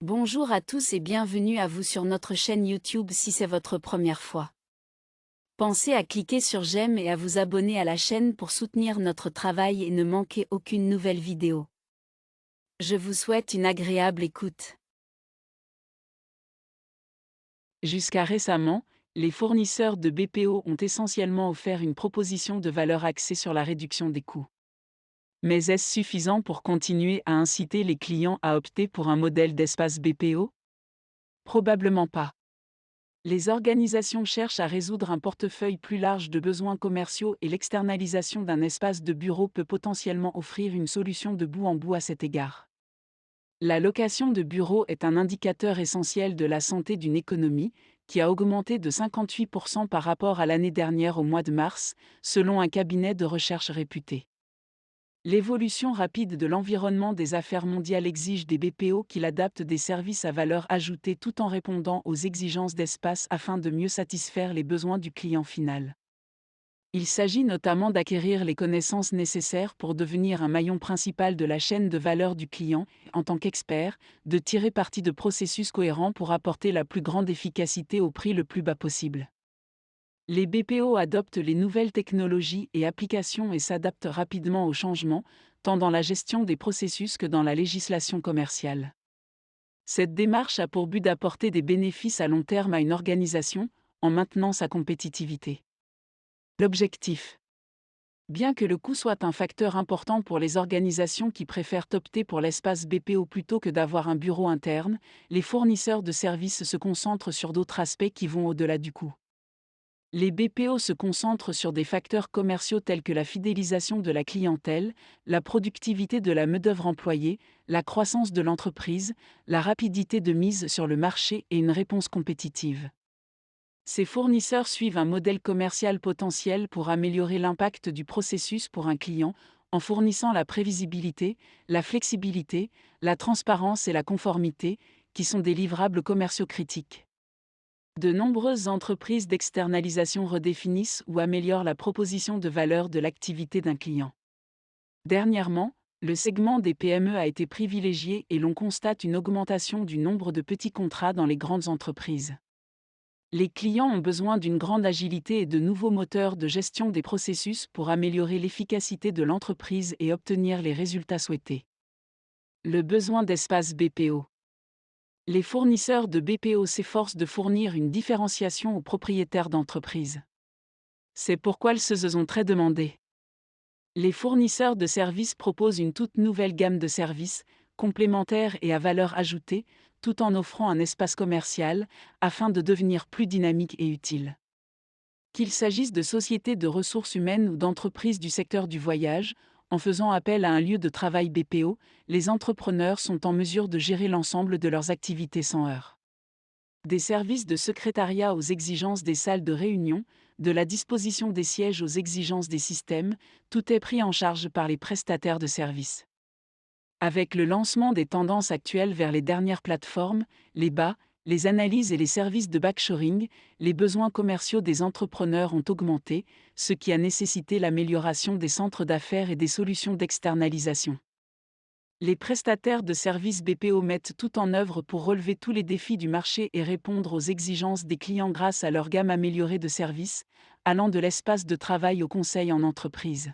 Bonjour à tous et bienvenue à vous sur notre chaîne YouTube si c'est votre première fois. Pensez à cliquer sur j'aime et à vous abonner à la chaîne pour soutenir notre travail et ne manquer aucune nouvelle vidéo. Je vous souhaite une agréable écoute. Jusqu'à récemment, les fournisseurs de BPO ont essentiellement offert une proposition de valeur axée sur la réduction des coûts. Mais est-ce suffisant pour continuer à inciter les clients à opter pour un modèle d'espace BPO? Probablement pas. Les organisations cherchent à résoudre un portefeuille plus large de besoins commerciaux et l'externalisation d'un espace de bureau peut potentiellement offrir une solution de bout en bout à cet égard. La location de bureaux est un indicateur essentiel de la santé d'une économie, qui a augmenté de 58% par rapport à l'année dernière au mois de mars, selon un cabinet de recherche réputé. L'évolution rapide de l'environnement des affaires mondiales exige des BPO qui adaptent des services à valeur ajoutée tout en répondant aux exigences d'espace afin de mieux satisfaire les besoins du client final. Il s'agit notamment d'acquérir les connaissances nécessaires pour devenir un maillon principal de la chaîne de valeur du client, en tant qu'expert, de tirer parti de processus cohérents pour apporter la plus grande efficacité au prix le plus bas possible. Les BPO adoptent les nouvelles technologies et applications et s'adaptent rapidement aux changements, tant dans la gestion des processus que dans la législation commerciale. Cette démarche a pour but d'apporter des bénéfices à long terme à une organisation, en maintenant sa compétitivité. L'objectif. Bien que le coût soit un facteur important pour les organisations qui préfèrent opter pour l'espace BPO plutôt que d'avoir un bureau interne, les fournisseurs de services se concentrent sur d'autres aspects qui vont au-delà du coût. Les BPO se concentrent sur des facteurs commerciaux tels que la fidélisation de la clientèle, la productivité de la main-d'œuvre employée, la croissance de l'entreprise, la rapidité de mise sur le marché et une réponse compétitive. Ces fournisseurs suivent un modèle commercial potentiel pour améliorer l'impact du processus pour un client, en fournissant la prévisibilité, la flexibilité, la transparence et la conformité, qui sont des livrables commerciaux critiques. De nombreuses entreprises d'externalisation redéfinissent ou améliorent la proposition de valeur de l'activité d'un client. Dernièrement, le segment des PME a été privilégié et l'on constate une augmentation du nombre de petits contrats dans les grandes entreprises. Les clients ont besoin d'une grande agilité et de nouveaux moteurs de gestion des processus pour améliorer l'efficacité de l'entreprise et obtenir les résultats souhaités. Le besoin d'espace BPO. Les fournisseurs de BPO s'efforcent de fournir une différenciation aux propriétaires d'entreprises. C'est pourquoi ils se sont très demandés. Les fournisseurs de services proposent une toute nouvelle gamme de services, complémentaires et à valeur ajoutée, tout en offrant un espace commercial, afin de devenir plus dynamique et utile. Qu'il s'agisse de sociétés de ressources humaines ou d'entreprises du secteur du voyage, en faisant appel à un lieu de travail BPO, les entrepreneurs sont en mesure de gérer l'ensemble de leurs activités sans heurts. Des services de secrétariat aux exigences des salles de réunion, de la disposition des sièges aux exigences des systèmes, tout est pris en charge par les prestataires de services. Avec le lancement des tendances actuelles vers les dernières plateformes, les BA, les analyses et les services de backshoring, les besoins commerciaux des entrepreneurs ont augmenté, ce qui a nécessité l'amélioration des centres d'affaires et des solutions d'externalisation. Les prestataires de services BPO mettent tout en œuvre pour relever tous les défis du marché et répondre aux exigences des clients grâce à leur gamme améliorée de services, allant de l'espace de travail au conseil en entreprise.